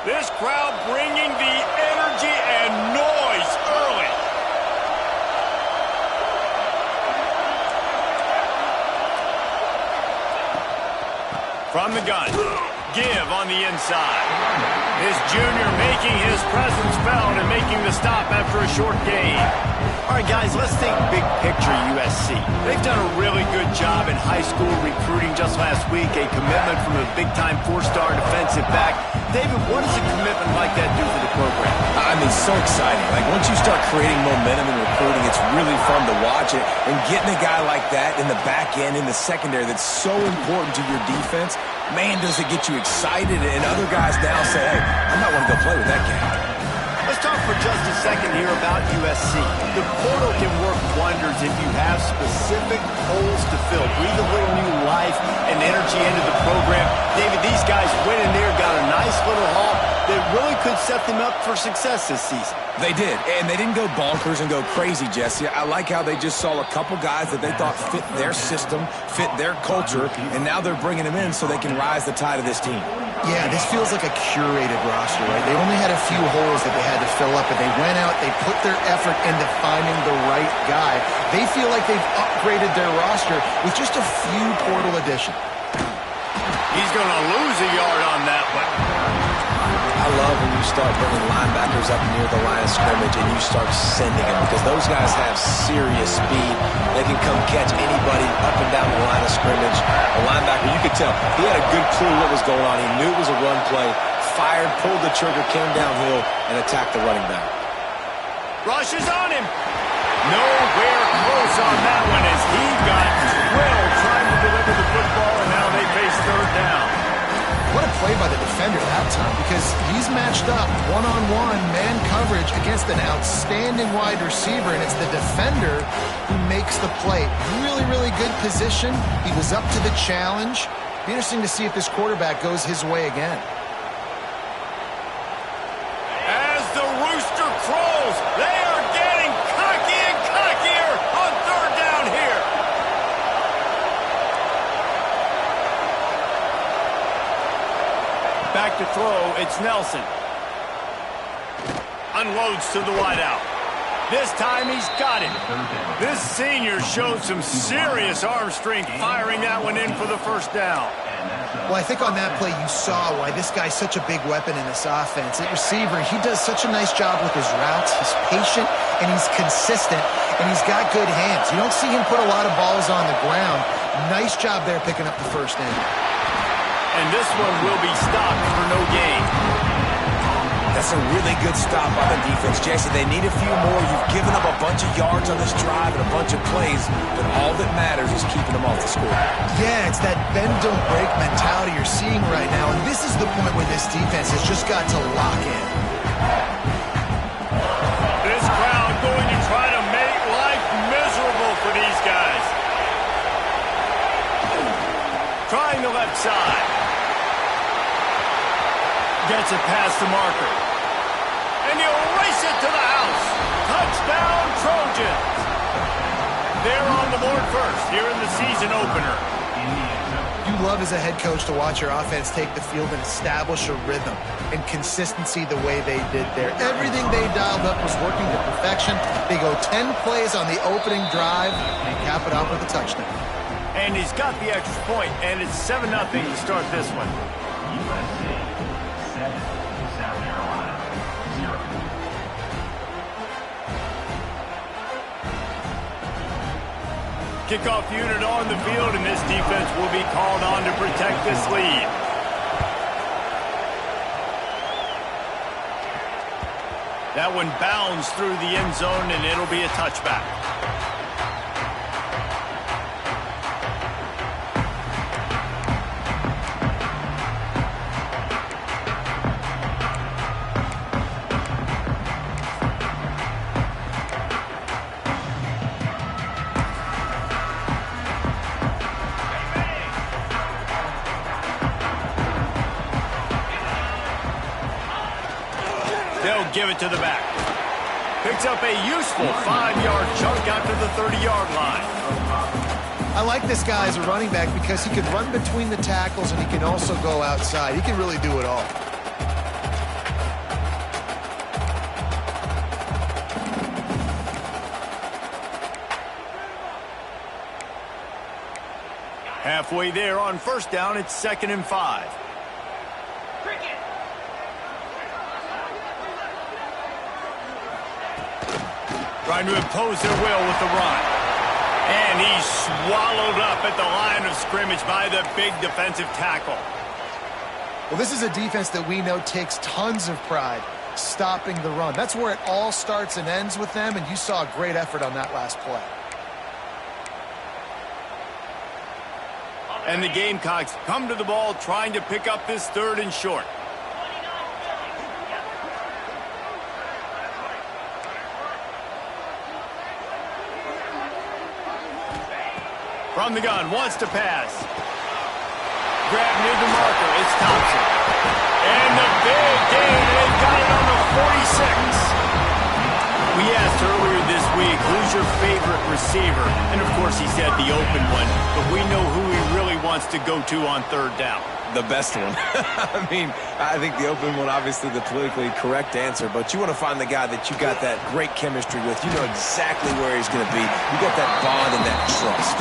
This crowd bringing the energy and noise early. From the gun, give on the inside. His junior making his presence felt and making the stop after a short gain. All right, guys, let's think big picture USC. They've done a really good job in high school recruiting just last week, a commitment from a big-time four-star defensive back. David, what does a commitment like that do for the program? I mean, so exciting. Like, once you start creating momentum in recruiting, it's really fun to watch it. And getting a guy like that in the back end, in the secondary, that's so important to your defense, man, does it get you excited. And other guys now say, hey, I might want to go play with that guy. Let's talk for just a second here about USC. The portal can work wonders if you have specific holes to fill. Breathe a little new life and energy into the program. David, these guys went in there, got a nice little haul that really could set them up for success this season. They did, and they didn't go bonkers and go crazy, Jesse. I like how they just saw a couple guys that they thought fit their system, fit their culture, and now they're bringing them in so they can rise the tide of this team. Yeah, this feels like a curated roster, right? They only had a few holes that they had to fill up, and they went out, they put their effort into finding the right guy. They feel like they've upgraded their roster with just a few portal additions. He's going to lose a yard on that one. I love when you start bringing linebackers up near the line of scrimmage and you start sending them, because those guys have serious speed. They can come catch anybody up and down the line of scrimmage. A linebacker, you could tell, he had a good clue what was going on. He knew it was a run play, fired, pulled the trigger, came downhill, and attacked the running back. Rush is on him. Nowhere close on that one as he got drilled trying to deliver the football, and now they face third down. What a play by the defender that time, because he's matched up one-on-one man coverage against an outstanding wide receiver, and it's the defender who makes the play. Really, really good position. He was up to the challenge. Be interesting to see if this quarterback goes his way again. As the rooster crows, they are getting cocky and cockier on third down here. Back to throw, it's Nelson. Unloads to the wideout. This time he's got it. This senior showed some serious arm strength firing that one in for the first down. Well, I think on that play you saw why this guy's such a big weapon in this offense. At receiver, he does such a nice job with his routes. He's patient, and he's consistent, and he's got good hands. You don't see him put a lot of balls on the ground. Nice job there picking up the first down. And this one will be stopped for no gain. That's a really good stop by the defense, Jesse. They need a few more. You've given up a bunch of yards on this drive and a bunch of plays, but all that matters is keeping them off the score. Yeah, it's that bend, don't break mentality you're seeing right now, and this is the point where this defense has just got to lock in. This crowd going to try to make life miserable for these guys. Trying the left side. Gets it past the marker. And you race it to the house. Touchdown, Trojans. They're on the board first here in the season opener. You love as a head coach to watch your offense take the field and establish a rhythm and consistency the way they did there. Everything they dialed up was working to perfection. They go 10 plays on the opening drive and cap it off with a touchdown. And he's got the extra point, and it's 7-0 to start this one. Kickoff unit on the field, and this defense will be called on to protect this lead. That one bounds through the end zone, and it'll be a touchback. They'll give it to the back. Picks up a useful 5-yard chunk after the 30-yard line. I like this guy as a running back because he can run between the tackles and he can also go outside. He can really do it all. Halfway there on first down, it's 2nd and 5. Trying to impose their will with the run. And he's swallowed up at the line of scrimmage by the big defensive tackle. Well, this is a defense that we know takes tons of pride stopping the run. That's where it all starts and ends with them, and you saw a great effort on that last play. And the Gamecocks come to the ball trying to pick up this 3rd and short. From the gun, wants to pass. Grab near the marker, it's Thompson. And the big gain, they've got it on the 46. We asked earlier this week, who's your favorite receiver? And of course he said the open one, but we know who he really wants to go to on 3rd down. The best one. I mean, I think the open one, obviously the politically correct answer, but you want to find the guy that you got that great chemistry with. You know exactly where he's going to be. You got that bond and that trust.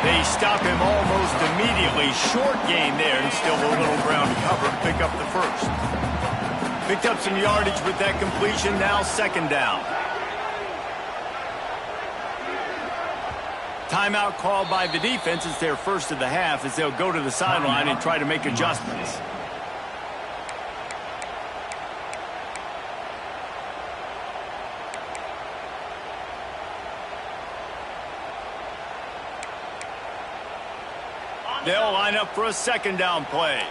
They stop him almost immediately. Short gain there, and still a little ground cover to pick up the first. Picked up some yardage with that completion, now 2nd down. Timeout called by the defense. It's their first of the half as they'll go to the sideline and try to make adjustments. They'll line up for a 2nd down play.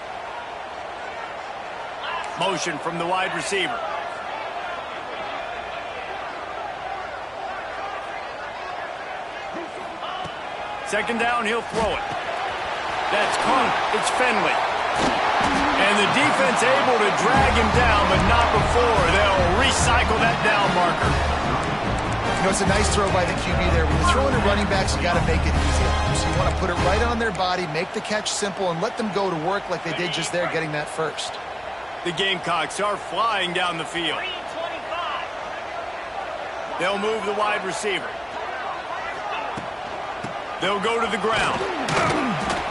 Motion from the wide receiver. Second down, he'll throw it. That's caught. It's Finley. And the defense able to drag him down, but not before. They'll recycle that down marker. You know, it's a nice throw by the QB there. When you're throwing to running backs, you got to make it easy. So you want to put it right on their body, make the catch simple, and let them go to work like they did just there, getting that first. The Gamecocks are flying down the field. They'll move the wide receiver. They'll go to the ground.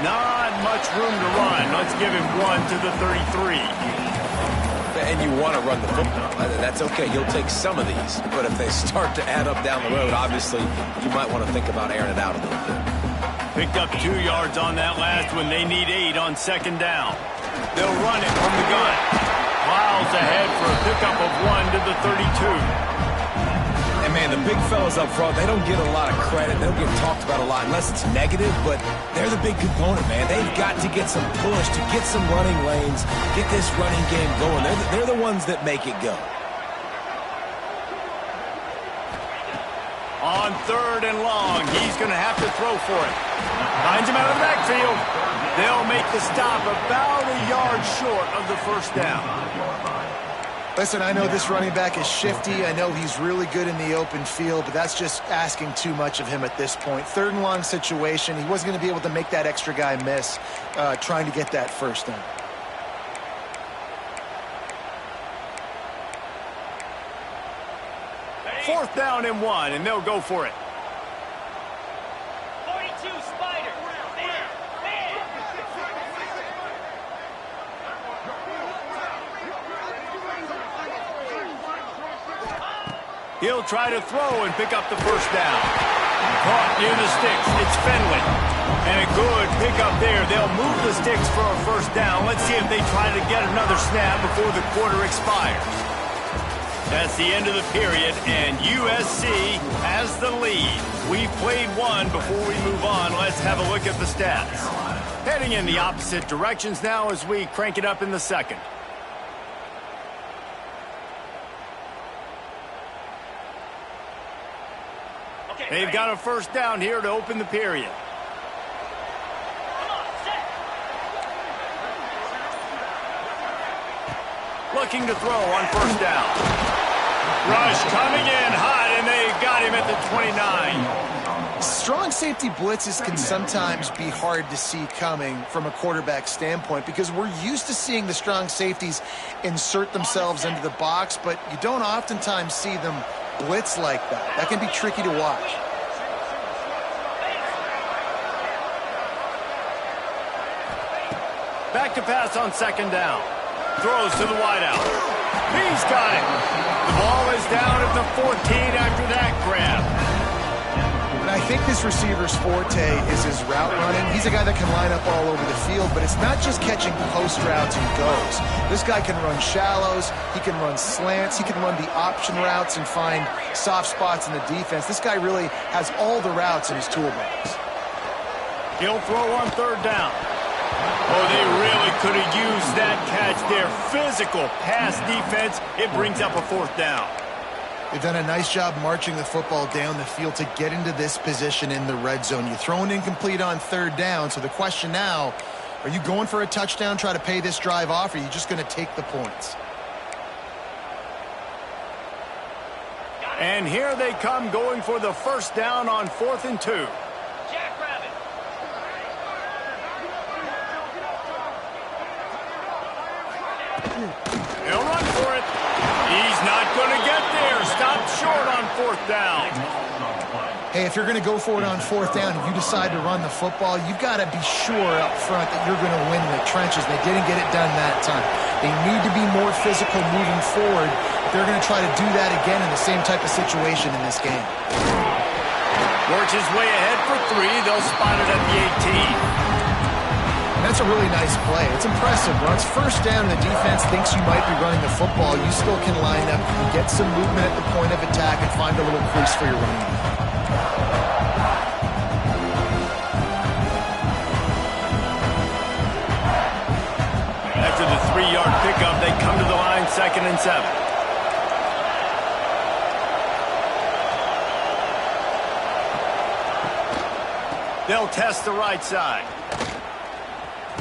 Not much room to run. Let's give him 1 to the 33. And you want to run the football. That's okay. You'll take some of these. But if they start to add up down the road, obviously, you might want to think about airing it out a little bit. Picked up 2 yards on that last one. They need 8 on 2nd down. They'll run it from the gun. Miles ahead for a pickup of 1 to the 32. And, man, the big fellas up front, they don't get a lot of credit. They don't get talked about a lot unless it's negative, but they're the big component, man. They've got to get some push, to get some running lanes, get this running game going. They're the ones that make it go. On 3rd and long, he's going to have to throw for it. Finds him out of the backfield. They'll make the stop about a yard short of the 1st down. Listen, I know this running back is shifty. I know he's really good in the open field, but that's just asking too much of him at this point. 3rd and long situation. He wasn't going to be able to make that extra guy miss trying to get that 1st down. Fourth down and 1, and they'll go for it. 42 Spider. He'll try to throw and pick up the 1st down. Caught near the sticks. It's Finley. And a good pickup there. They'll move the sticks for a 1st down. Let's see if they try to get another snap before the quarter expires. That's the end of the period, and USC has the lead. We've played 1 before we move on. Let's have a look at the stats. Heading in the opposite directions now as we crank it up in the 2nd. They've got a 1st down here to open the period. Looking to throw on 1st down. Rush coming in hot, and they got him at the 29. Strong safety blitzes can sometimes be hard to see coming from a quarterback standpoint because we're used to seeing the strong safeties insert themselves into the box, but you don't oftentimes see them blitz like that. That can be tricky to watch. back to pass on second down. Throws to the wideout. He's got it. The ball is down at the 14 after that grab. And I think this receiver's forte is his route running. He's a guy that can line up all over the field, but it's not just catching post routes and goes. This guy can run shallows, he can run slants, he can run the option routes and find soft spots in the defense. This guy really has all the routes in his toolbox. He'll throw on third down. Oh, they really could have used that catch there. Physical pass defense. It brings up a fourth down. They've done a nice job marching the football down the field to get into this position in the red zone. You throw an incomplete on third down, so the question now, are you going for a touchdown, try to pay this drive off, or are you just going to take the points? And here they come going for the first down on 4th and 2. He'll run for it. He's not going to get there. Stopped short on 4th down. Hey, if you're going to go for it on 4th down, if you decide to run the football, you've got to be sure up front that you're going to win the trenches. They didn't get it done that time. They need to be more physical moving forward. They're going to try to do that again in the same type of situation in this game. Works his way ahead for 3. They'll spot it at the 18. And that's a really nice play. It's impressive. Runs first down and the defense thinks you might be running the football. You still can line up, you can get some movement at the point of attack and find a little crease for your running back. After the 3-yard pickup, they come to the line 2nd and 7. They'll test the right side.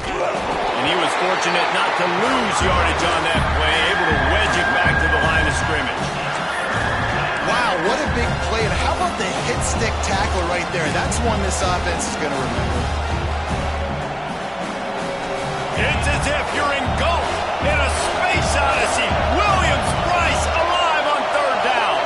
And he was fortunate not to lose yardage on that play, able to wedge it back to the line of scrimmage. Wow, what a big play. And how about the hit stick tackle right there? That's one this offense is going to remember. It's as if you're engulfed in a space odyssey. Williams-Brice alive on 3rd down.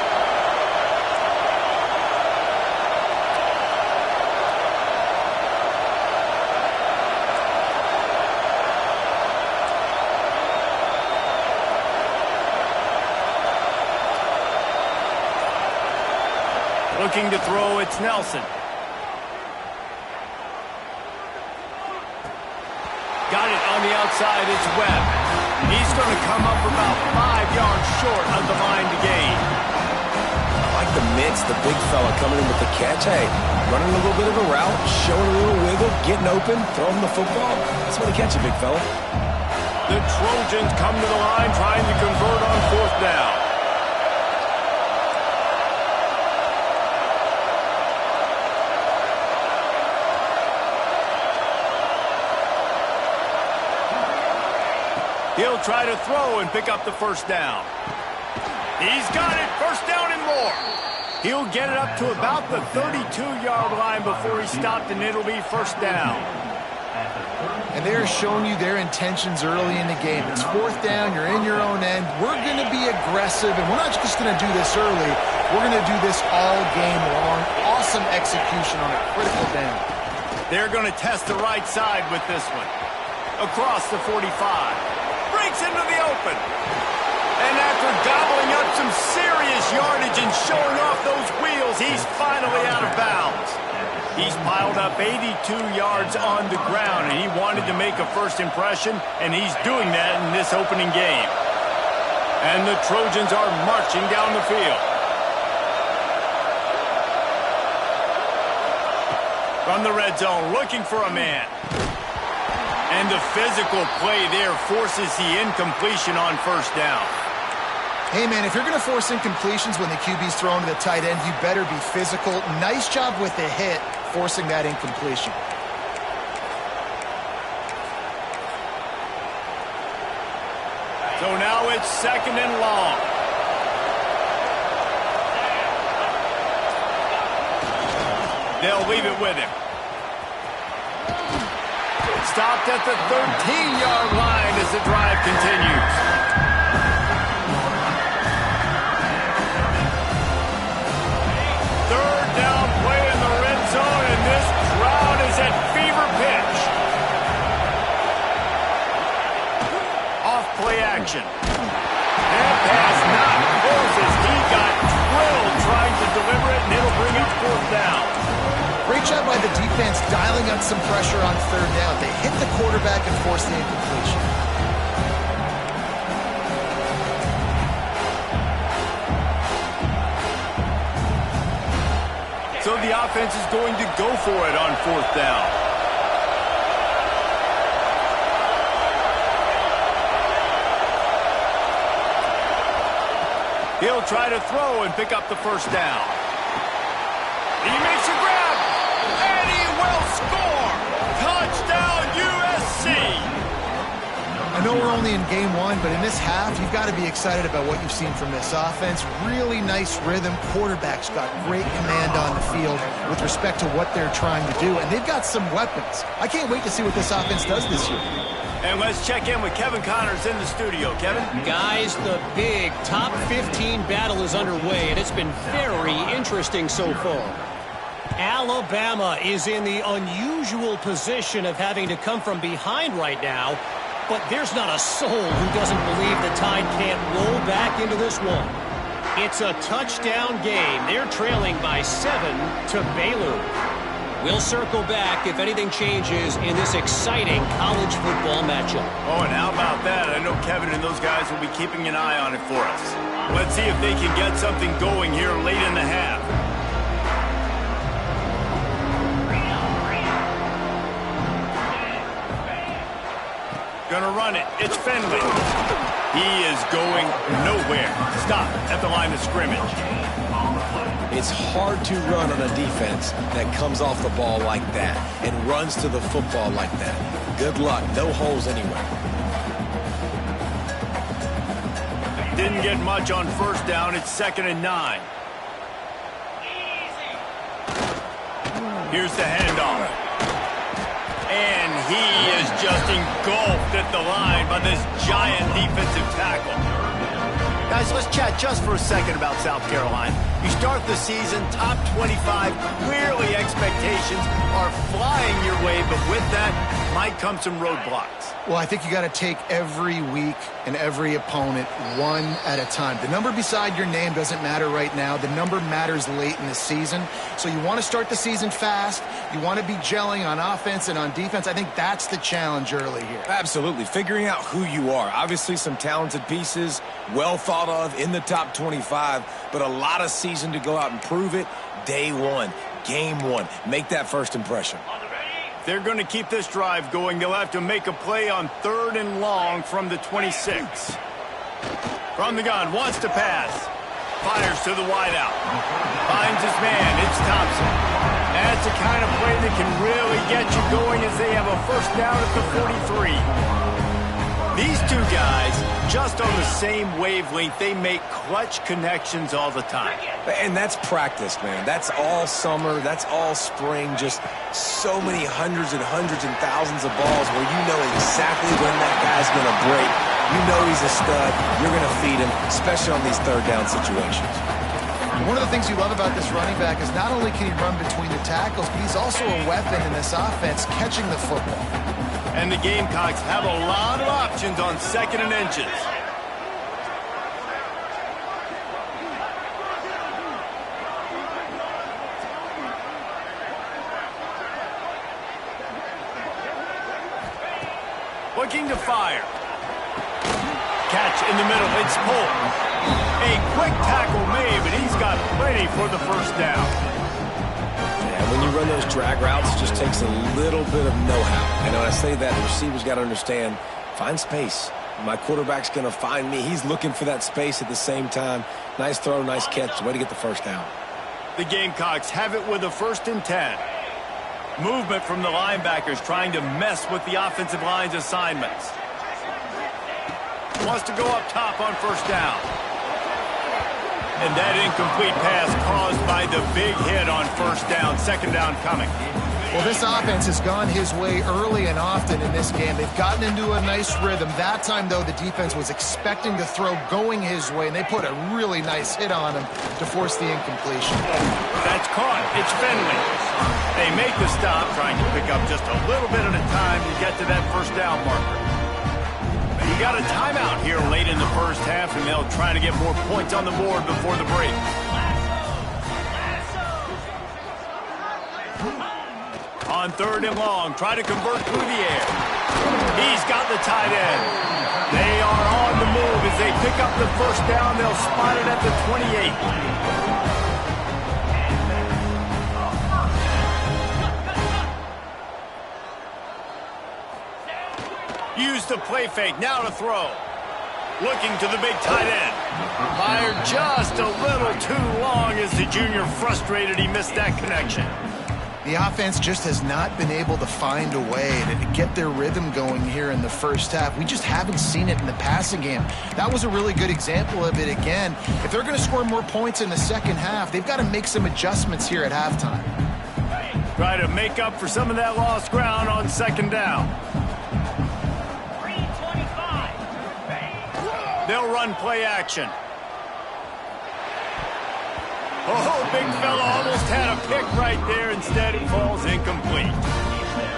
Looking to throw, it's Nelson. Got it on the outside, it's Webb. He's going to come up about 5 yards short of the line to gain. I like the mix, the big fella coming in with the catch. Hey, running a little bit of a route, showing a little wiggle, getting open, throwing the football. That's when he catch it, big fella. The Trojans come to the line trying to convert on 4th down. He'll try to throw and pick up the first down. He's got it, first down and more. He'll get it up to about the 32-yard line before he stopped, and it'll be first down. And they're showing you their intentions early in the game. It's 4th down, you're in your own end. We're going to be aggressive, and we're not just going to do this early. We're going to do this all game long. Awesome execution on a critical down. They're going to test the right side with this one. Across the 45. Breaks into the open. And after gobbling up some serious yardage and showing off those wheels, he's finally out of bounds. He's piled up 82 yards on the ground, and he wanted to make a first impression, and he's doing that in this opening game. And the Trojans are marching down the field. From the red zone, looking for a man. And the physical play there forces the incompletion on first down. Hey, man, if you're going to force incompletions when the QB's thrown to the tight end, you better be physical. Nice job with the hit, forcing that incompletion. So now it's 2nd and long. They'll leave it with him. Stopped at the 13-yard line as the drive continues. Third down play in the red zone, and this crowd is at fever pitch. action. That pass not close as he got drilled trying to deliver it, and it'll bring up fourth down. Great job by the defense dialing up some pressure on third down. They hit the quarterback and forced the incompletion. So the offense is going to go for it on fourth down. He'll try to throw and pick up the first down. He makes a grab, and he will score! Touchdown, USC! I know we're only in game one, but in this half, you've got to be excited about what you've seen from this offense. Really nice rhythm. Quarterback's got great command on the field with respect to what they're trying to do, and they've got some weapons. I can't wait to see what this offense does this year. And let's check in with Kevin Connors in the studio. Kevin? Guys, the big top 15 battle is underway, and it's been very interesting so far. Alabama is in the unusual position of having to come from behind right now, but there's not a soul who doesn't believe the Tide can't roll back into this one. It's a touchdown game. They're trailing by 7 to Baylor. We'll circle back if anything changes in this exciting college football matchup. Oh, and how about that? I know Kevin and those guys will be keeping an eye on it for us. Let's see if they can get something going here late in the half. Gonna run it. It's Finley. He is going nowhere. Stop at the line of scrimmage. It's hard to run on a defense that comes off the ball like that and runs to the football like that. Good luck. No holes anywhere. Didn't get much on first down. It's 2nd and 9. Here's the handoff. And he is just engulfed at the line by this giant defensive tackle. Guys, let's chat just for a second about South Carolina. You start the season top 25. Clearly expectations are flying your way, but with that might come some roadblocks. Well, I think you got to take every week and every opponent one at a time. The number beside your name doesn't matter right now. The number matters late in the season. So you want to start the season fast. You want to be gelling on offense and on defense. I think that's the challenge early here. Absolutely. Figuring out who you are. Obviously some talented pieces, well thought of in the top 25, but a lot of season to go out and prove it. Day one, game one. Make that first impression. They're going to keep this drive going. They'll have to make a play on 3rd and long from the 26. From the gun, wants to pass. Fires to the wideout. Finds his man. It's Thompson. That's the kind of play that can really get you going as they have a first down at the 43. These two guys, just on the same wavelength, they make clutch connections all the time. And that's practice, man. That's all summer. That's all spring. Just so many hundreds and thousands of balls where you know exactly when that guy's going to break. You know he's a stud. You're going to feed him, especially on these third down situations. One of the things you love about this running back is not only can he run between the tackles, but he's also a weapon in this offense catching the football. And the Gamecocks have a lot of options on 2nd and inches. Looking to fire. Catch in the middle. It's Polk. A quick tackle made, but he's got plenty for the first down. When you run those drag routes, it just takes a little bit of know-how. And when I say that, the receiver's got to understand, find space. My quarterback's going to find me. He's looking for that space at the same time. Nice throw, nice catch. Way to get the first down. The Gamecocks have it with a 1st and 10. Movement from the linebackers trying to mess with the offensive line's assignments. Wants to go up top on first down. And that incomplete pass caused by the big hit on first down. 2nd down coming. Well, this offense has gone his way early and often in this game. They've gotten into a nice rhythm. That time, though, the defense was expecting to throw going his way, and they put a really nice hit on him to force the incompletion. That's caught. It's Finley. They make the stop, trying to pick up just a little bit at a time to get to that first down marker. You got a timeout here late in the first half, and they'll try to get more points on the board before the break. On 3rd and long, try to convert through the air. He's got the tight end. They are on the move as they pick up the first down. They'll spot it at the 28. Use the play fake, now to throw. Looking to the big tight end. Fired just a little too long as the junior frustrated he missed that connection. The offense just has not been able to find a way to get their rhythm going here in the first half. We just haven't seen it in the passing game. That was a really good example of it again. If they're going to score more points in the second half, they've got to make some adjustments here at halftime. Try to make up for some of that lost ground on 2nd down. They'll run play action. Oh, big fella almost had a pick right there. Instead, it falls incomplete.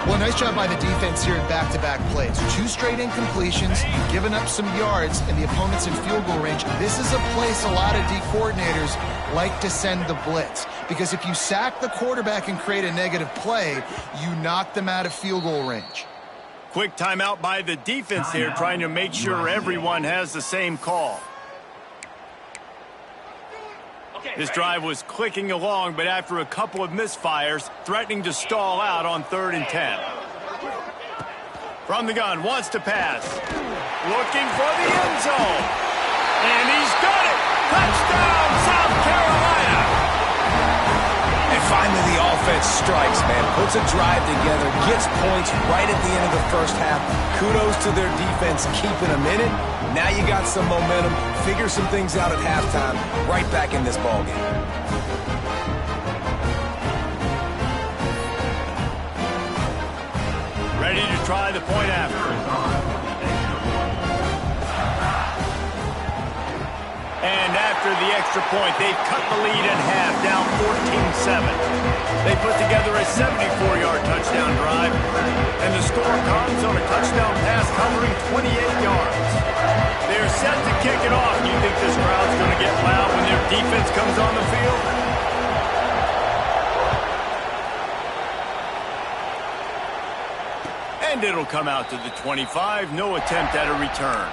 Well, nice job by the defense here in back-to-back plays. 2 straight incompletions, giving up some yards, and the opponent's in field goal range. This is a place a lot of D coordinators like to send the blitz, because if you sack the quarterback and create a negative play, you knock them out of field goal range. Quick timeout by the defense here, trying to make sure everyone has the same call. This drive was clicking along, but after a couple of misfires, threatening to stall out on 3rd and 10. From the gun, wants to pass. Looking for the end zone. And he's got it! Touchdown, South Carolina! And finally the offense strikes, man. Puts a drive together, gets points right at the end of the first half. Kudos to their defense keeping them in it. Now you got some momentum. Figure some things out at halftime. Right back in this ballgame. Ready to try the point after. And after the extra point, they've cut the lead in half, down 14-7. They put together a 74-yard touchdown drive, and the score comes on a touchdown pass covering 28 yards. They're set to kick it off. Do you think this crowd's going to get loud when their defense comes on the field? And it'll come out to the 25. No attempt at a return.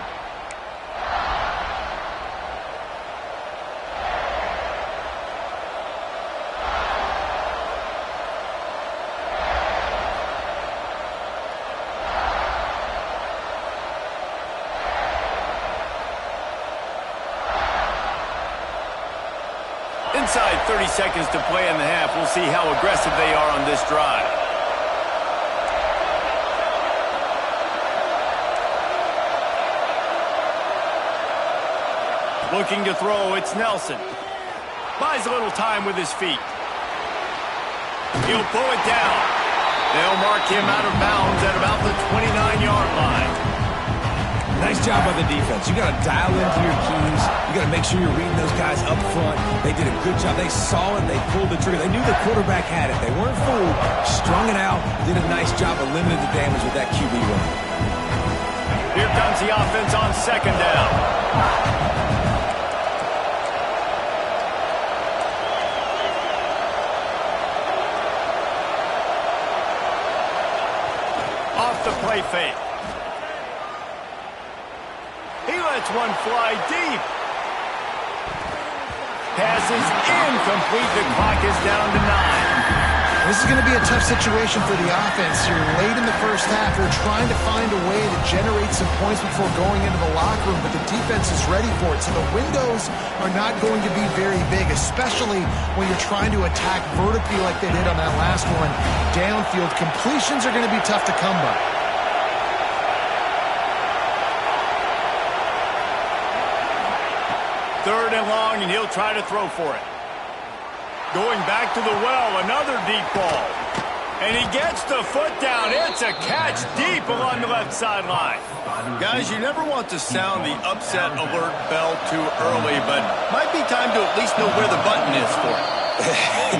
Inside 30 seconds to play in the half. We'll see how aggressive they are on this drive. Looking to throw, it's Nelson. Buys a little time with his feet. He'll pull it down. They'll mark him out of bounds at about the 29-yard line. Nice job by the defense. You got to dial into your keys. You got to make sure you're reading those guys up front. They did a good job. They saw it. They pulled the trigger. They knew the quarterback had it. They weren't fooled. Strung it out. Did a nice job of limiting the damage with that QB run. Here comes the offense on 2nd down. Off the play fake. He lets one fly deep. Pass is incomplete. The clock is down to 9. This is going to be a tough situation for the offense here. Late in the first half, they're trying to find a way to generate some points before going into the locker room, but the defense is ready for it. So the windows are not going to be very big, especially when you're trying to attack vertically like they did on that last one. Downfield completions are going to be tough to come by. Third and long, and he'll try to throw for it. Going back to the well, another deep ball. And he gets the foot down. It's a catch deep along the left sideline. Guys, you never want to sound the upset alert bell too early, but might be time to at least know where the button is for it.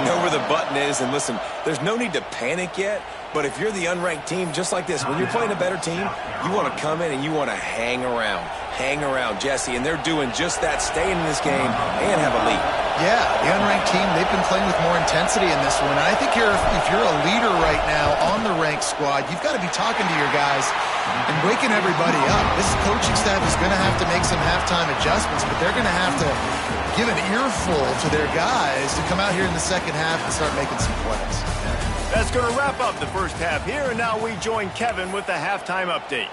Know where the button is, and listen, there's no need to panic yet, but if you're the unranked team, just like this, when you're playing a better team, you want to come in and you want to hang around, Jesse, and they're doing just that, staying in this game and have a lead. Yeah, the unranked team, they've been playing with more intensity in this one, and I think if you're a leader right now on the ranked squad, you've got to be talking to your guys and waking everybody up. This coaching staff is going to have to make some halftime adjustments, but they're going to have to give an earful to their guys to come out here in the second half and start making some plays. That's going to wrap up the first half here, and now we join Kevin with the halftime update.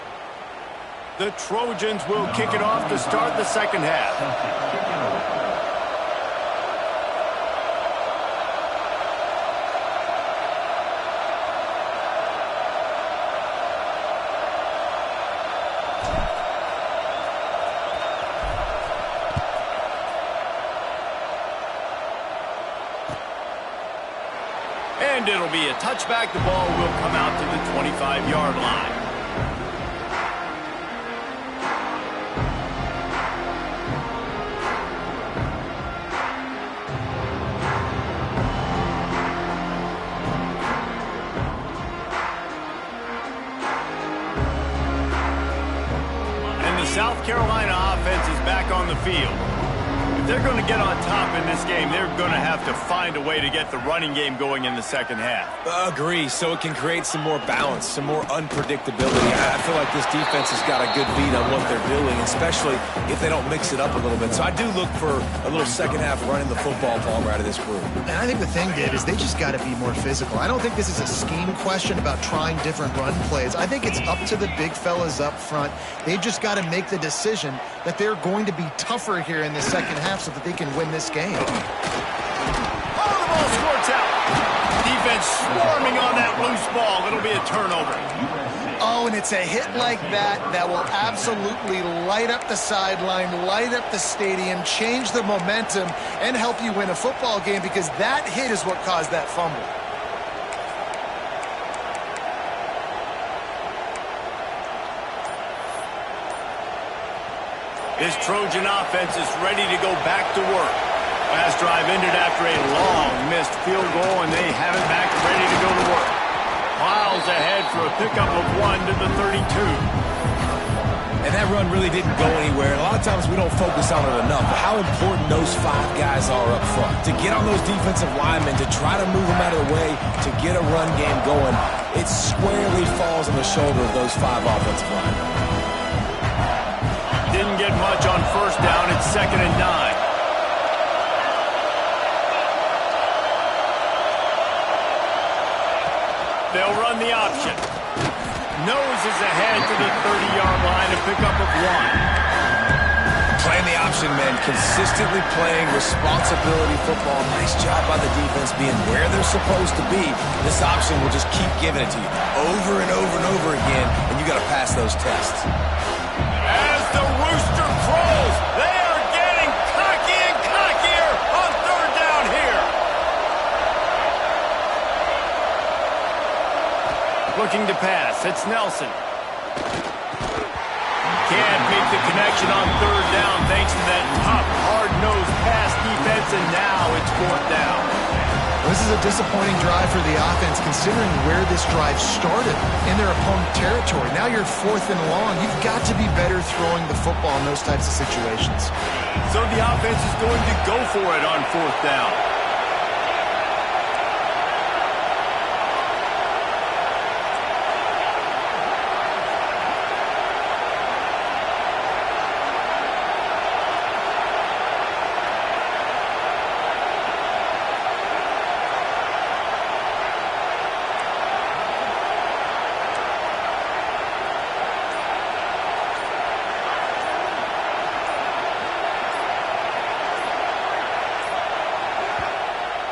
The Trojans will kick it off to start the second half. And it'll be a touchback. The ball will come out to the 25-yard line. And the South Carolina offense is back on the field. If they're going to get on top in this game, they're going to have to find a way to get the running game going in the second half. Agree, so it can create some more balance, some more unpredictability. I feel like this defense has got a good beat on what they're doing, especially if they don't mix it up a little bit. So I do look for a little second half running the football ball out of this group. And I think the thing, Dave, is they just got to be more physical. I don't think this is a scheme question about trying different run plays. I think it's up to the big fellas up front. They've just got to make the decision that they're going to be tougher here in the second half so that they can win this game. Oh, the ball squirts out. Defense swarming on that loose ball. It'll be a turnover. Oh, and it's a hit like that that will absolutely light up the sideline, light up the stadium, change the momentum, and help you win a football game, because that hit is what caused that fumble. This Trojan offense is ready to go back to work. Last drive ended after a long missed field goal, and they have it back ready to go to work. Miles ahead for a pickup of 1 to the 32. And that run really didn't go anywhere. A lot of times we don't focus on it enough, but how important those 5 guys are up front. To get on those defensive linemen, to try to move them out of the way, to get a run game going, it squarely falls on the shoulder of those 5 offensive linemen. Didn't get much on first down. It's 2nd and 9. They'll run the option. Noses ahead to the 30-yard line, a pickup of 1. Playing the option, man, consistently playing responsibility football. Nice job by the defense being where they're supposed to be. This option will just keep giving it to you over and over and over again, and you got to pass those tests. As the rooster crows, they are getting cocky and cockier on 3rd down here. Looking to pass. It's Nelson. Can't make the connection on 3rd down thanks to that tough, hard-nosed pass defense, and now it's 4th down. This is a disappointing drive for the offense, considering where this drive started in their opponent territory. Now you're 4th and long. You've got to be better throwing the football in those types of situations. So the offense is going to go for it on 4th down.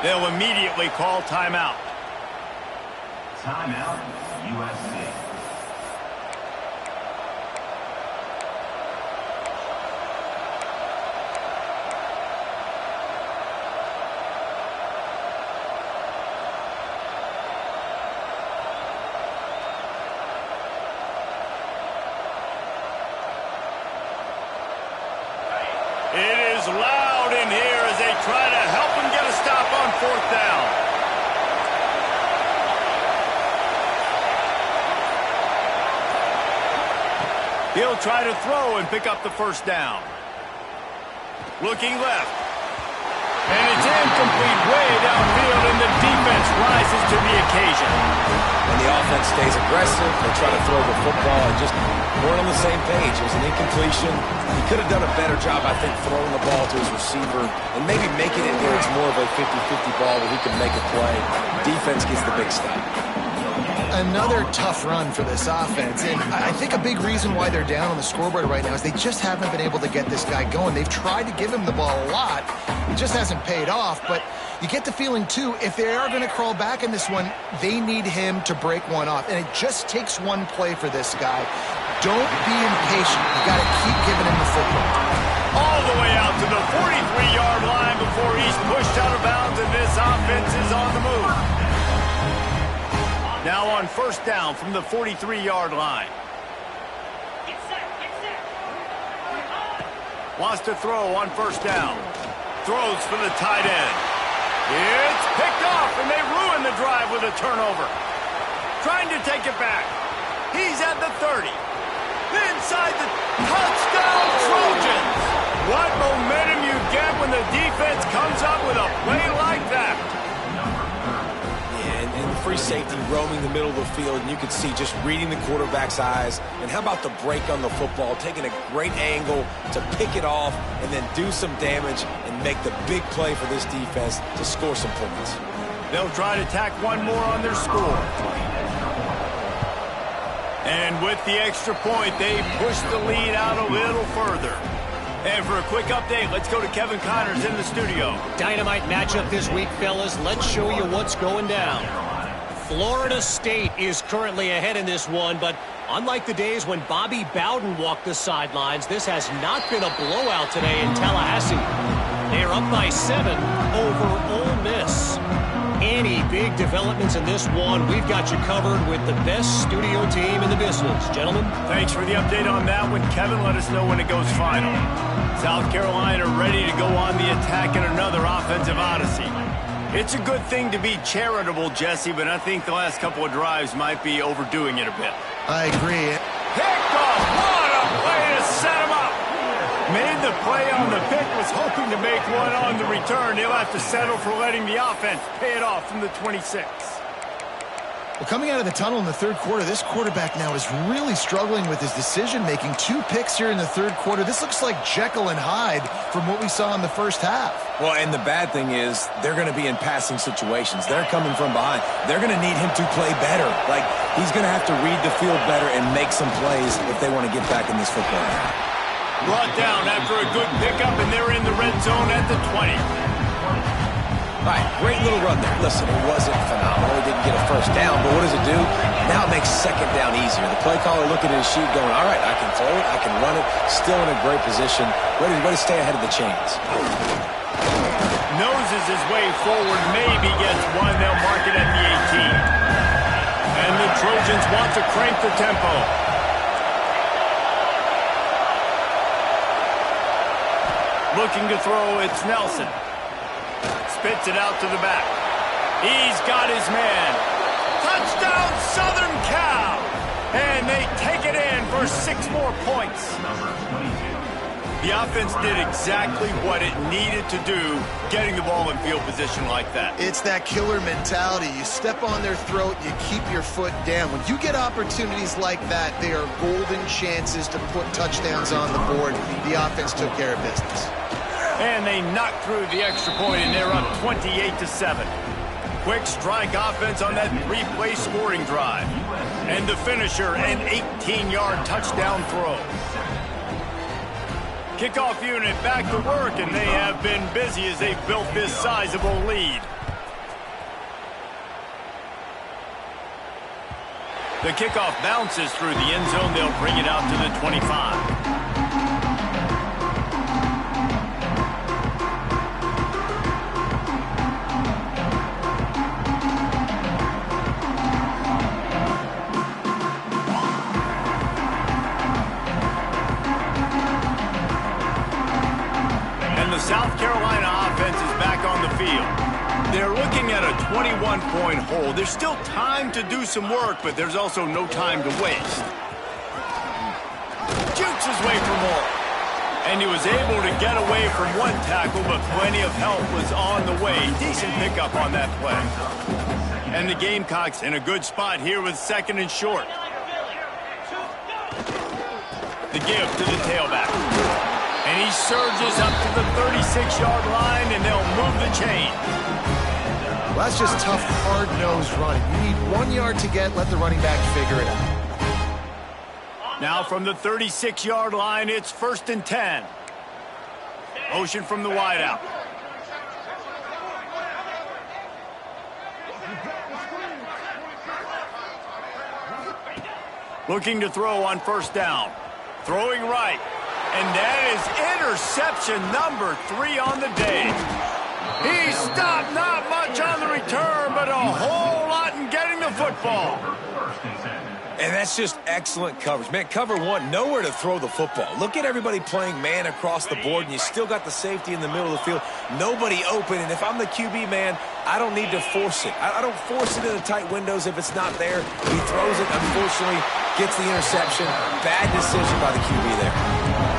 They'll immediately call timeout. Timeout, USC. It is loud in here as they try to help him get a stop on on 4th down. He'll try to throw and pick up the 1st down. Looking left. And it's incomplete way downfield, and the defense rises to the occasion. When the offense stays aggressive, they try to throw the football and just weren't on the same page. It was an incompletion. He could have done a better job, I think, throwing the ball to his receiver and maybe making it where it's more of a 50-50 ball where he can make a play. Defense gets the big stop. Another tough run for this offense, and I think a big reason why they're down on the scoreboard right now is they just haven't been able to get this guy going. They've tried to give him the ball a lot. It just hasn't paid off, but you get the feeling, too, if they are going to crawl back in this one, they need him to break one off, and it just takes one play for this guy. Don't be impatient. You got to keep giving him the football. All the way out to the 43-yard line before he's pushed out of bounds, and this offense is on the move. Now on 1st down from the 43-yard line. Wants to throw on 1st down. Throws for the tight end. It's picked off, and they ruin the drive with a turnover. Trying to take it back. He's at the 30. Inside the touchdown Trojans. What momentum you get when the defense comes up with a play like that. And free safety roaming the middle of the field, and you can see just reading the quarterback's eyes. And how about the break on the football, taking a great angle to pick it off and then do some damage and make the big play for this defense to score some points. They'll try to tack one more on their score. And with the extra point, they push the lead out a little further. And for a quick update, let's go to Kevin Connors in the studio. Dynamite matchup this week, fellas. Let's show you what's going down. Florida State is currently ahead in this one, but unlike the days when Bobby Bowden walked the sidelines, this has not been a blowout today in Tallahassee. They are up by 7 over Ole Miss. Any big developments in this one, we've got you covered with the best studio team in the business. Gentlemen? Thanks for the update on that one, Kevin. Let us know when it goes final. South Carolina ready to go on the attack in another offensive odyssey. It's a good thing to be charitable, Jesse, but I think the last couple of drives might be overdoing it a bit. I agree. Picked off. What a way to set him up. Made the play on the pick, was hoping to make one on the return. He'll have to settle for letting the offense pay it off from the 26. Well, coming out of the tunnel in the 3rd quarter, this quarterback now is really struggling with his decision-making. 2 picks here in the 3rd quarter. This looks like Jekyll and Hyde from what we saw in the 1st half. Well, and the bad thing is they're going to be in passing situations. They're coming from behind. They're going to need him to play better. Like, he's going to have to read the field better and make some plays if they want to get back in this football game. Brought down after a good pickup, and they're in the red zone at the 20. All right, great little run there. Listen, it wasn't phenomenal. He didn't get a 1st down, but what does it do? Now it makes 2nd down easier. The play caller looking at his sheet going, all right, I can throw it, I can run it, still in a great position, ready to stay ahead of the chains. Noses his way forward, maybe gets one. They'll mark it at the 18. And the Trojans want to crank the tempo. Looking to throw, it's Nelson. Spits it out to the back. He's got his man. Touchdown, Southern Cal! And they take it in for 6 more points. The offense did exactly what it needed to do, getting the ball in field position like that. It's that killer mentality. You step on their throat, you keep your foot down. When you get opportunities like that, they are golden chances to put touchdowns on the board. The offense took care of business. And they knocked through the extra point, and they're up 28-7. Quick strike offense on that 3-play scoring drive. And the finisher, an 18-yard touchdown throw. Kickoff unit back to work, and they have been busy as they built this sizable lead. The kickoff bounces through the end zone. They'll bring it out to the 25. the South Carolina offense is back on the field. They're looking at a 21-point hole. There's still time to do some work, but there's also no time to waste. Jukes his way for more. And he was able to get away from one tackle, but plenty of help was on the way. Decent pickup on that play. And the Gamecocks in a good spot here with 2nd and short. The give to the tailback. And he surges up to the 36-yard line, and they'll move the chain. Well, that's just tough, hard-nosed running. You need 1 yard to get, let the running back figure it out. Now from the 36-yard line, it's 1st and 10. Motion from the wideout. Looking to throw on 1st down. Throwing right. And that is interception number 3 on the day. He stopped, not much on the return, but a whole lot in getting the football. And that's just excellent coverage. Man, cover 1, nowhere to throw the football. Look at everybody playing man across the board, and you still got the safety in the middle of the field. Nobody open, and if I'm the QB, man, I don't need to force it. I don't force it in the tight windows if it's not there. He throws it, unfortunately, gets the interception. Bad decision by the QB there.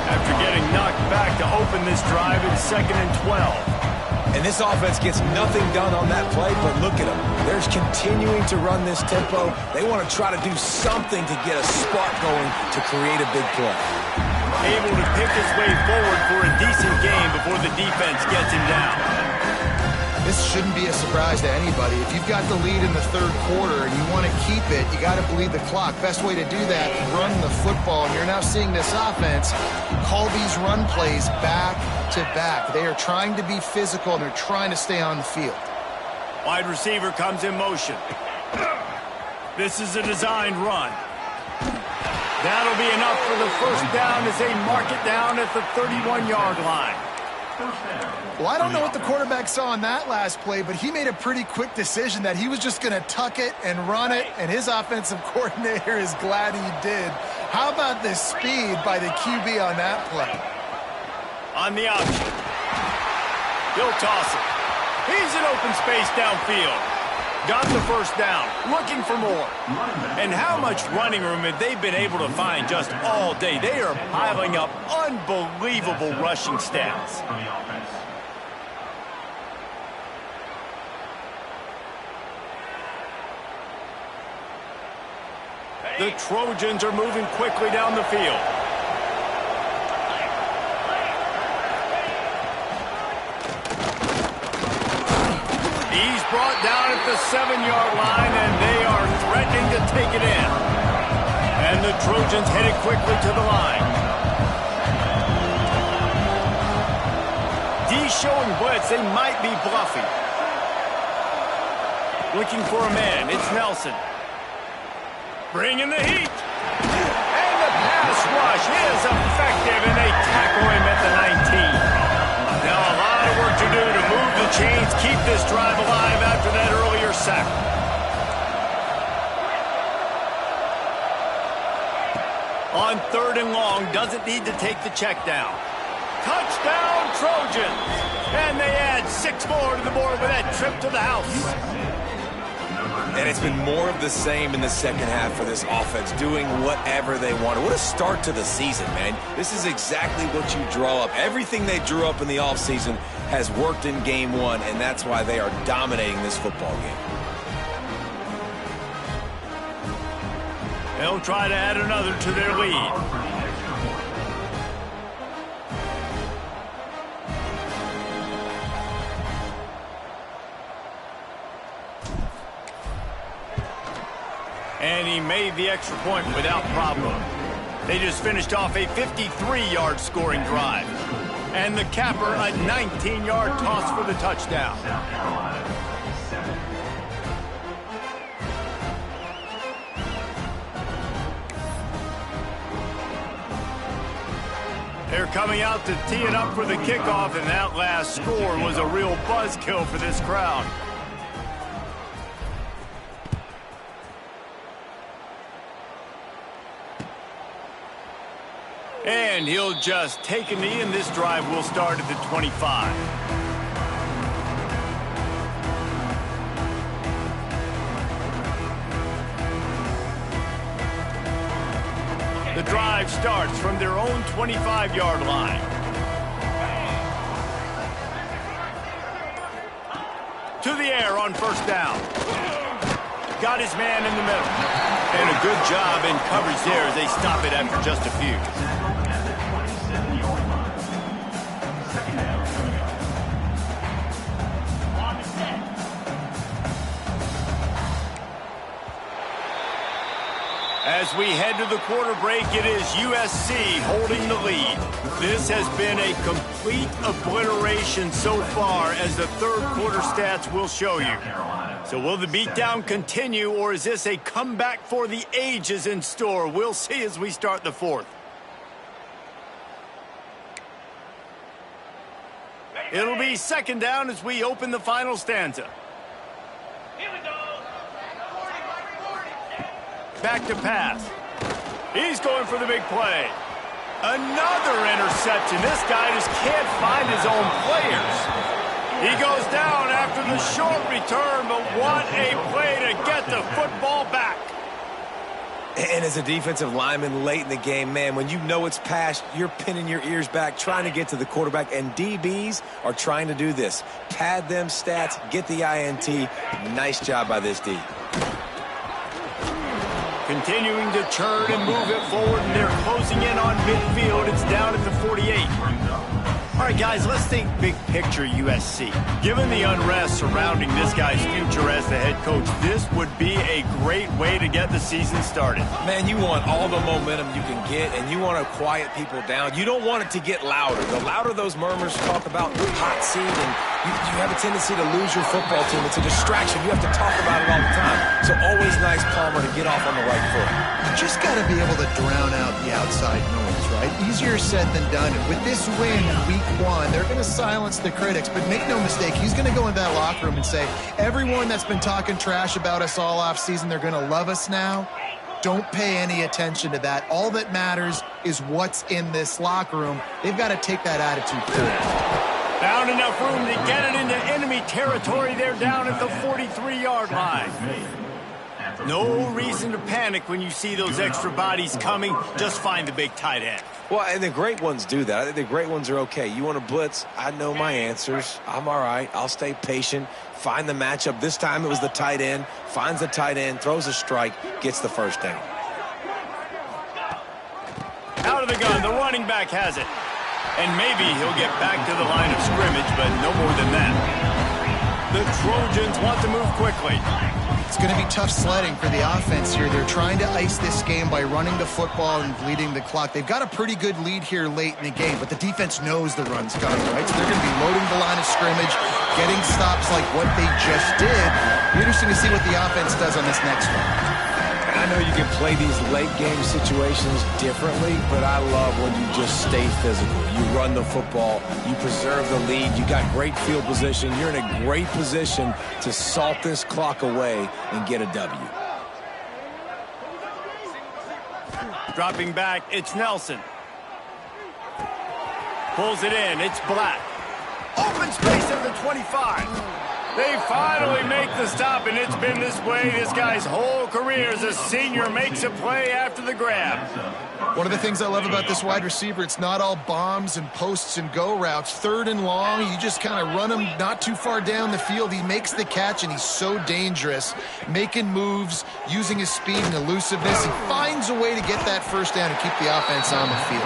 After getting knocked back to open this drive, it's 2nd and 12. And this offense gets nothing done on that play, but look at them. They're continuing to run this tempo. They want to try to do something to get a spark going to create a big play. Able to pick his way forward for a decent game before the defense gets him down. This shouldn't be a surprise to anybody. If you've got the lead in the 3rd quarter and you want to keep it, you got to bleed the clock. Best way to do that, run the football. And you're now seeing this offense call these run plays back to back. They are trying to be physical, and they're trying to stay on the field. Wide receiver comes in motion. This is a designed run. That'll be enough for the 1st down as they mark it down at the 31-yard line. Well, I don't know what the quarterback saw on that last play, but he made a pretty quick decision that he was just going to tuck it and run it, and his offensive coordinator is glad he did. How about the speed by the QB on that play? On the option. He'll toss it. He's in open space downfield. Got the 1st down. Looking for more. And how much running room have they been able to find just all day? They are piling up unbelievable rushing stats. The Trojans are moving quickly down the field. He's brought down at the 7-yard line, and they are threatening to take it in. And the Trojans headed quickly to the line. D showing blitz. They might be bluffing. Looking for a man. It's Nelson. Bringing the heat. And the pass rush is effective, and they tackle him at the 19. Now a lot of work to do to move the chains, keep this drive alive after that earlier sack. On 3rd and long, doesn't need to take the check down. Touchdown, Trojans! And they add 6 more to the board with that trip to the house. And it's been more of the same in the 2nd half for this offense, doing whatever they want. What a start to the season, man. This is exactly what you draw up. Everything they drew up in the offseason has worked in game 1, and that's why they are dominating this football game. They'll try to add another to their lead. And he made the extra point without problem. They just finished off a 53-yard scoring drive. And the capper, a 19-yard toss for the touchdown. They're coming out to tee it up for the kickoff, and that last score was a real buzzkill for this crowd. And he'll just take a knee, and this drive will start at the 25. The drive starts from their own 25-yard line. To the air on first down. Got his man in the middle. And a good job in coverage there as they stop it after just a few. As we head to the quarter break, it is USC holding the lead. This has been a complete obliteration so far, as the third quarter stats will show you. So will the beatdown continue, or is this a comeback for the ages in store? We'll see as we start the fourth. It'll be second down as we open the final stanza. Back to pass. He's going for the big play. Another interception. This guy just can't find his own players. He goes down after the short return, but what a play to get the football back. And as a defensive lineman late in the game, man, when you know it's past, you're pinning your ears back, trying to get to the quarterback, and DBs are trying to do this. Pad them stats, get the INT. Nice job by this D. Continuing to churn and move it forward, and they're closing in on midfield. It's down at the 48. All right, guys, let's think big picture USC. Given the unrest surrounding this guy's future as the head coach, this would be a great way to get the season started. Man, you want all the momentum you can get, and you want to quiet people down. You don't want it to get louder. The louder those murmurs talk about the hot seat, and you have a tendency to lose your football team. It's a distraction. You have to talk about it all the time. So always nice, Palmer, to get off on the right foot. You just got to be able to drown out the outside noise, right? Easier said than done. With this win, week one, they're going to silence the critics. But make no mistake, he's going to go in that locker room and say, everyone that's been talking trash about us all off season, they're going to love us now. Don't pay any attention to that. All that matters is what's in this locker room. They've got to take that attitude forward. Found enough room to get it into enemy territory. They're down at the 43-yard line. No reason to panic when you see those extra bodies coming. Just find the big tight end. Well, and the great ones do that. I think the great ones are okay. You want to blitz? I know my answers. I'm all right. I'll stay patient. Find the matchup. This time it was the tight end. Finds the tight end, throws a strike, gets the first down. Out of the gun, the running back has it. And maybe he'll get back to the line of scrimmage, but no more than that. The Trojans want to move quickly. It's going to be tough sledding for the offense here. They're trying to ice this game by running the football and bleeding the clock. They've got a pretty good lead here late in the game, but the defense knows the run's coming, right? So they're going to be loading the line of scrimmage, getting stops like what they just did. Interesting to see what the offense does on this next one. I know you can play these late game situations differently, but I love when you just stay physical. You run the football, you preserve the lead, you got great field position, you're in a great position to salt this clock away and get a W. Dropping back, it's Nelson. Pulls it in, it's Black. Open space at the 25. They finally make the stop, and it's been this way this guy's whole career as a senior. Makes a play after the grab. One of the things I love about this wide receiver, it's not all bombs and posts and go routes. Third and long, you just kind of run him not too far down the field. He makes the catch, and he's so dangerous, making moves, using his speed and elusiveness. He finds a way to get that first down and keep the offense on the field.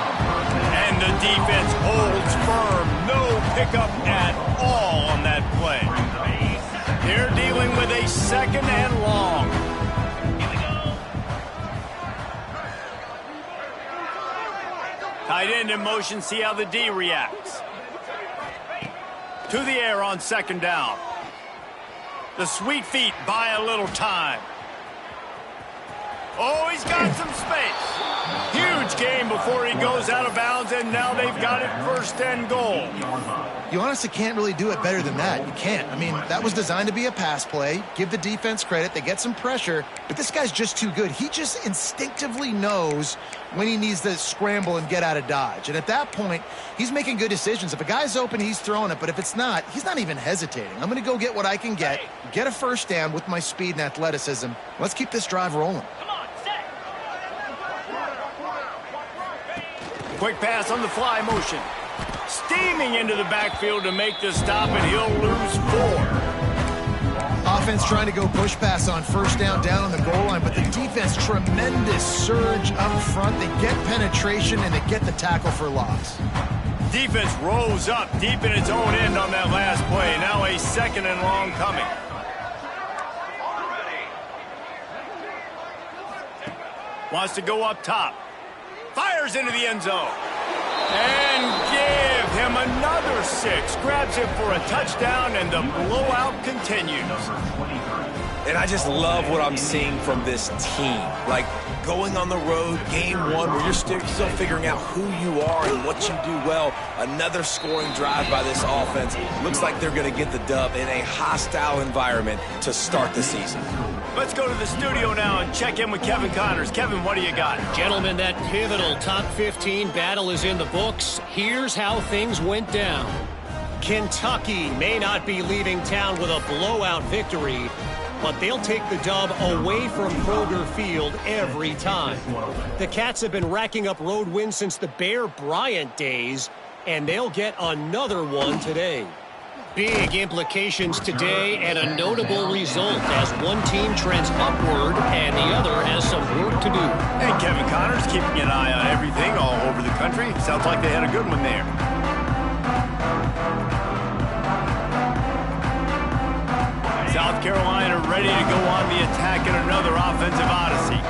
And the defense holds firm. No pickup at all on that play. They're dealing with a second and long. Tight end in motion, see how the D reacts. To the air on second down. The sweet feet buy a little time. Oh, he's got some space. Huge game before he goes out of bounds, and now they've got it 1st and goal. You honestly can't really do it better than that. You can't. I mean, that was designed to be a pass play. Give the defense credit. They get some pressure, but this guy's just too good. He just instinctively knows when he needs to scramble and get out of dodge. And at that point, he's making good decisions. If a guy's open, he's throwing it, but if it's not, he's not even hesitating. I'm going to go get what I can get a first down with my speed and athleticism. Let's keep this drive rolling. Quick pass on the fly motion. Steaming into the backfield to make the stop, and he'll lose 4. Offense trying to go push pass on 1st down on the goal line, but the defense, tremendous surge up front. They get penetration, and they get the tackle for loss. Defense rose up deep in its own end on that last play. Now a 2nd and long coming. Wants to go up top. Fires into the end zone. And give him another 6. Grabs him for a touchdown, and the blowout continues. And I just love what I'm seeing from this team. Like, going on the road, game 1, where you're still figuring out who you are and what you do well. Another scoring drive by this offense. Looks like they're going to get the dub in a hostile environment to start the season. Let's go to the studio now and check in with Kevin Connors. Kevin, what do you got? Gentlemen, that pivotal top 15 battle is in the books. Here's how things went down. Kentucky may not be leaving town with a blowout victory, but they'll take the dub away from Kroger Field every time. The Cats have been racking up road wins since the Bear Bryant days, and they'll get another one today. Big implications today and a notable result as one team trends upward and the other has some work to do. And Kevin Connors keeping an eye on everything all over the country. Sounds like they had a good one there. South Carolina ready to go on the attack in another offensive odyssey.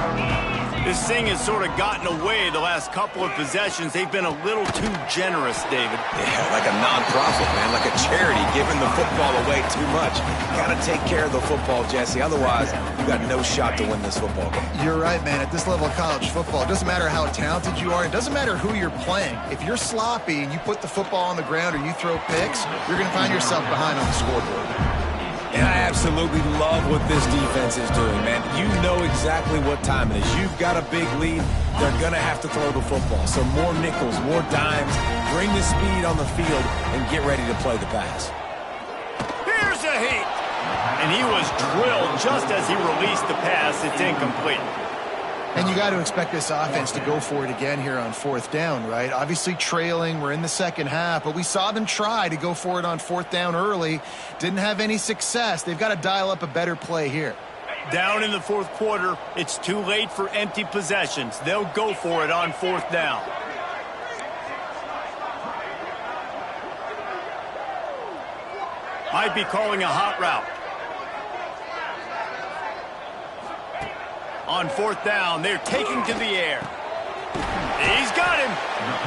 This thing has sort of gotten away the last couple of possessions. They've been a little too generous, David. Yeah, like a non-profit, man, like a charity giving the football away too much. Got to take care of the football, Jesse. Otherwise, you got no shot to win this football game. You're right, man. At this level of college football, it doesn't matter how talented you are. It doesn't matter who you're playing. If you're sloppy and you put the football on the ground or you throw picks, you're going to find yourself behind on the scoreboard. And I absolutely love what this defense is doing, man. You know exactly what time it is. You've got a big lead. They're going to have to throw the football. So more nickels, more dimes. Bring the speed on the field and get ready to play the pass. Here's a heat. And he was drilled just as he released the pass. It's incomplete. And you got to expect this offense to go for it again here on 4th down, right? Obviously trailing, we're in the second half, but we saw them try to go for it on 4th down early. Didn't have any success. They've got to dial up a better play here. Down in the 4th quarter, it's too late for empty possessions. They'll go for it on 4th down. Might be calling a hot route. On 4th down, they're taking to the air. He's got him.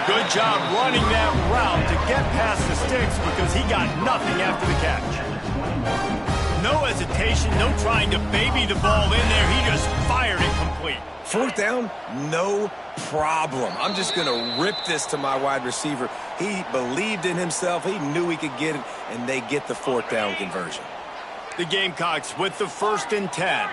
Good job running that route to get past the sticks because he got nothing after the catch. No hesitation, no trying to baby the ball in there. He just fired it complete. 4th down, no problem. I'm just going to rip this to my wide receiver. He believed in himself. He knew he could get it, and they get the 4th down conversion. The Gamecocks with the 1st and 10.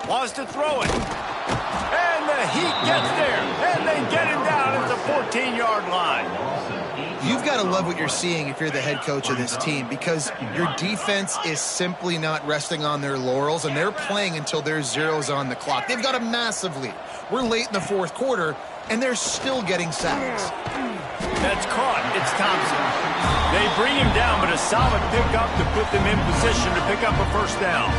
Wants to throw it. And the Heat gets there. And they get him down at the 14-yard line. You've got to love what you're seeing if you're the head coach of this team because your defense is simply not resting on their laurels, and they're playing until there's zeros on the clock. They've got a massive lead. We're late in the 4th quarter, and they're still getting sacks. That's caught. It's Thompson. They bring him down, but a solid pickup to put them in position to pick up a 1st down.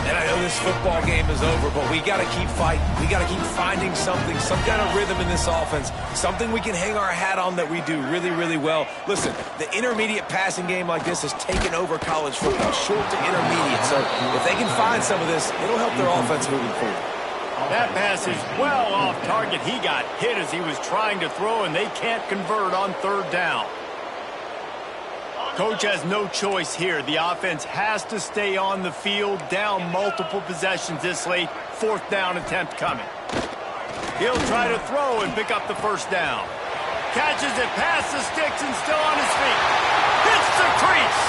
And I know this football game is over, but we got to keep fighting. We got to keep finding something, some kind of rhythm in this offense, something we can hang our hat on that we do really, really well. Listen, the intermediate passing game like this has taken over college football, short to intermediate. So if they can find some of this, it'll help their offense moving forward. That pass is well off target. He got hit as he was trying to throw, and they can't convert on 3rd down. Coach has no choice here. The offense has to stay on the field, down multiple possessions this late. 4th down attempt coming. He'll try to throw and pick up the first down. Catches it past the sticks and still on his feet. Hits the crease.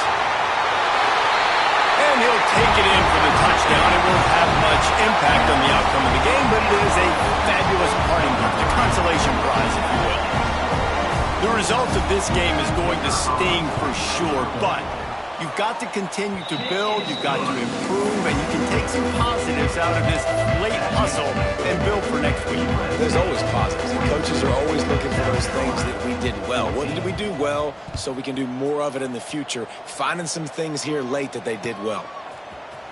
And he'll take it in for the touchdown. It won't have much impact on the outcome of the game, but it is a fabulous parting gift, a consolation prize, if you will. The result of this game is going to sting for sure, but you've got to continue to build, you've got to improve, and you can take some positives out of this late hustle and build for next week. There's always positives, and coaches are always looking for those things that we did well. What did we do well so we can do more of it in the future? Finding some things here late that they did well.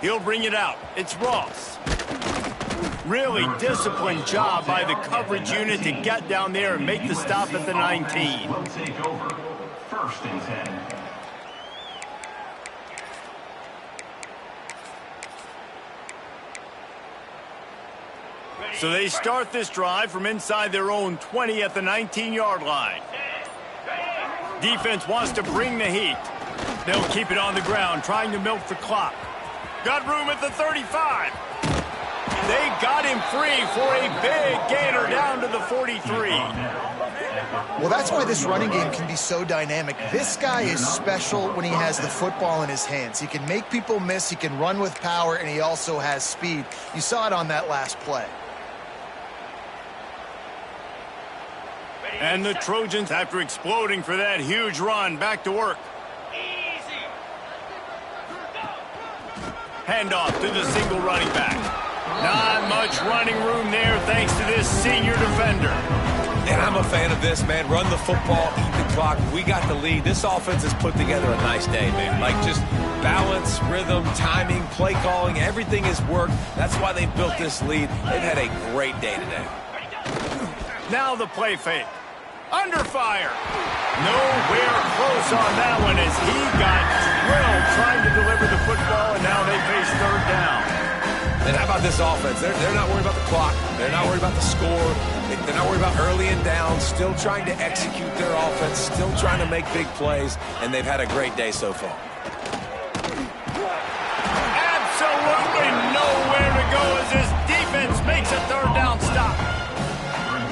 He'll bring it out. It's Ross. Really disciplined job by the coverage unit to get down there and make the stop at the 19. Will take over. 1st and 10. So they start this drive from inside their own 20 at the 19-yard line. Defense wants to bring the heat. They'll keep it on the ground, trying to milk the clock. Got room at the 35. They got him free for a big gainer down to the 43. Well, that's why this running game can be so dynamic. This guy is special when he has the football in his hands. He can make people miss, he can run with power, and he also has speed. You saw it on that last play. And the Trojans, after exploding for that huge run, back to work. Handoff to the single running back. Not much running room there thanks to this senior defender. And I'm a fan of this, man. Run the football, eat the clock. We got the lead. This offense has put together a nice day, man. Like just balance, rhythm, timing, play calling, everything has worked. That's why they built this lead. They've had a great day today. Now the play fake. Under fire. Nowhere close on that one as he got drilled trying to deliver the football, and now they face 3rd down. And how about this offense? They're not worried about the clock. They're not worried about the score. They're not worried about early and down. Still trying to execute their offense. Still trying to make big plays. And they've had a great day so far. Absolutely nowhere to go as this defense makes a 3rd down stop.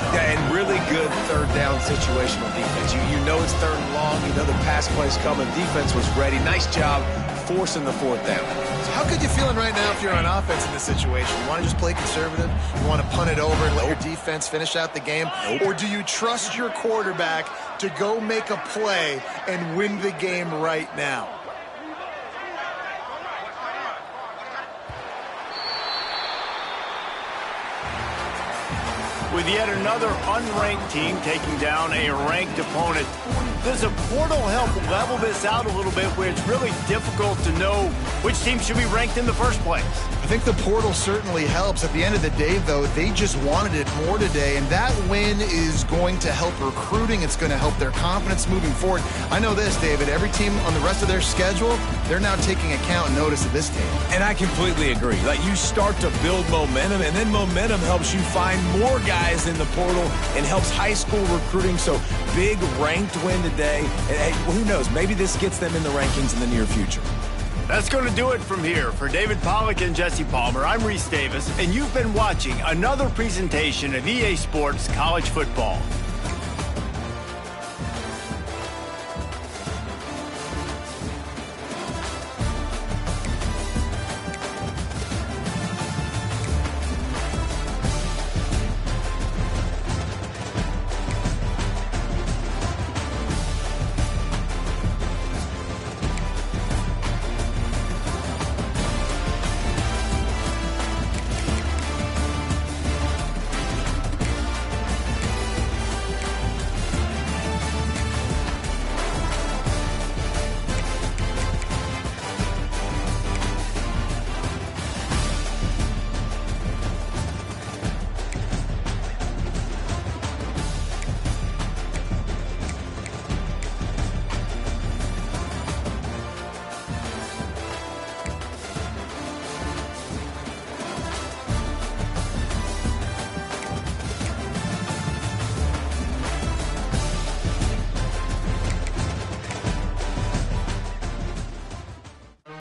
Yeah, and really good 3rd down situational defense. You know it's 3rd and long. You know the pass play's coming. Defense was ready. Nice job forcing the 4th down. So how good you feeling right now if you're on offense in this situation? You want to just play conservative? You want to punt it over and let your defense finish out the game? Or do you trust your quarterback to go make a play and win the game right now? With yet another unranked team taking down a ranked opponent, does a portal help level this out a little bit where it's really difficult to know which team should be ranked in the first place? I think the portal certainly helps. At the end of the day, though, they just wanted it more today, and that win is going to help recruiting. It's going to help their confidence moving forward. I know this, David, every team on the rest of their schedule, they're now taking account and notice of this team. And I completely agree. Like, you start to build momentum, and then momentum helps you find more guys in the portal and helps high school recruiting. So big ranked win today. And who knows, maybe this gets them in the rankings in the near future. That's going to do it from here. For David Pollack and Jesse Palmer, I'm Reese Davis, and you've been watching another presentation of EA Sports College Football.